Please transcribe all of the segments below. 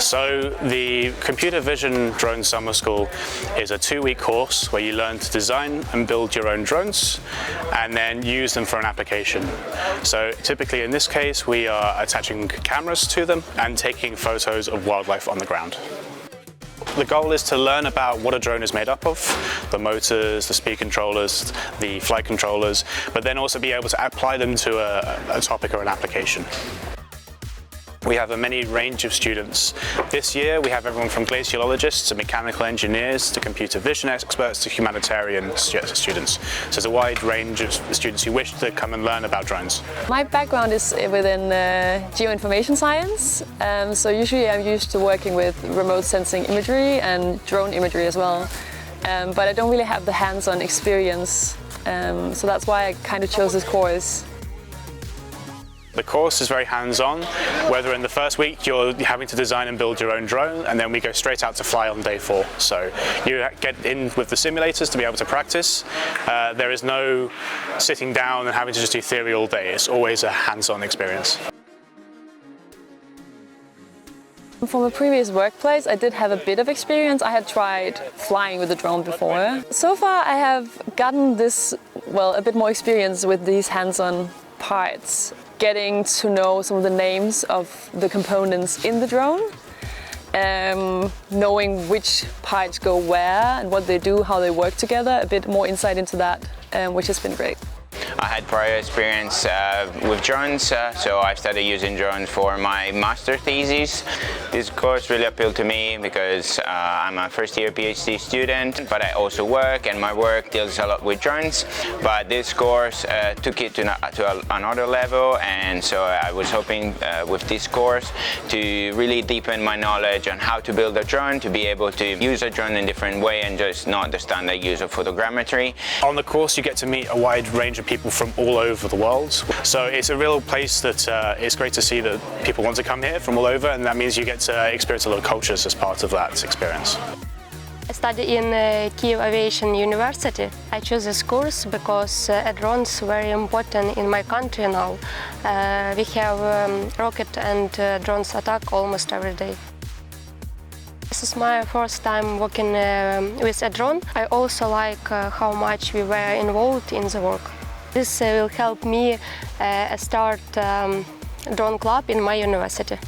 So the Computer Vision Drone Summer School is a 2-week course where you learn to design and build your own drones and then use them for an application. So typically in this case we are attaching cameras to them and taking photos of wildlife on the ground. The goal is to learn about what a drone is made up of, the motors, the speed controllers, the flight controllers, but then also be able to apply them to a topic or an application. We have a many range of students. This year we have everyone from glaciologists to mechanical engineers to computer vision experts to humanitarian students. So there's a wide range of students who wish to come and learn about drones. My background is within geoinformation science, so usually I'm used to working with remote sensing imagery and drone imagery as well, but I don't really have the hands-on experience, so that's why I kind of chose this course. The course is very hands-on, whether in the first week you're having to design and build your own drone, and then we go straight out to fly on day 4. So you get in with the simulators to be able to practice. There is no sitting down and having to just do theory all day. It's always a hands-on experience. From a previous workplace, I did have a bit of experience. I had tried flying with a drone before. So far I have gotten this, well, a bit more experience with these hands-on parts. Getting to know some of the names of the components in the drone, knowing which parts go where and what they do, how they work together, a bit more insight into that, which has been great. I had prior experience with drones, so I started using drones for my master thesis. This course really appealed to me because I'm a first-year PhD student, but I also work, and my work deals a lot with drones. But this course took it to another level, and so I was hoping with this course to really deepen my knowledge on how to build a drone, to be able to use a drone in a different way and just not the standard use of photogrammetry. On the course you get to meet a wide range of people from all over the world. So it's a real place that it's great to see that people want to come here from all over, and that means you get to experience a lot of cultures as part of that experience. I study in Kyiv Aviation University. I chose this course because drones are very important in my country now. We have rocket and drones attack almost every day. This is my first time working with a drone. I also like how much we were involved in the work. This will help me start drone club in my university.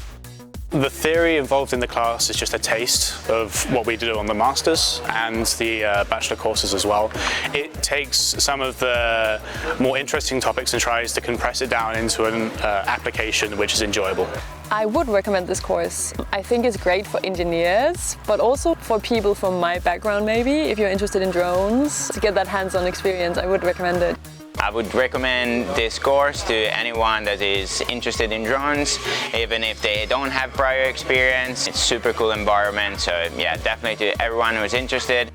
The theory involved in the class is just a taste of what we do on the Masters and the Bachelor courses as well. It takes some of the more interesting topics and tries to compress it down into an application which is enjoyable. I would recommend this course. I think it's great for engineers, but also for people from my background maybe. If you're interested in drones, to get that hands-on experience, I would recommend it. I would recommend this course to anyone that is interested in drones, even if they don't have prior experience. It's a super cool environment, so yeah, definitely to everyone who is interested.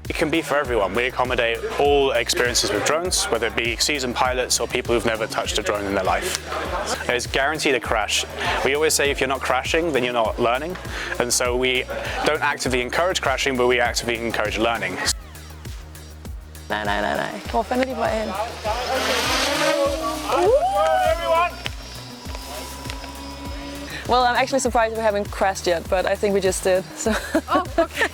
It can be for everyone. We accommodate all experiences with drones, whether it be seasoned pilots or people who've never touched a drone in their life. There's guaranteed a crash. We always say if you're not crashing, then you're not learning. And so we don't actively encourage crashing, but we actively encourage learning. Nej. Hvor fanden er de på vej hen? Well, I'm actually surprised we haven't crashed yet, but I think we just did. So. Oh, okay.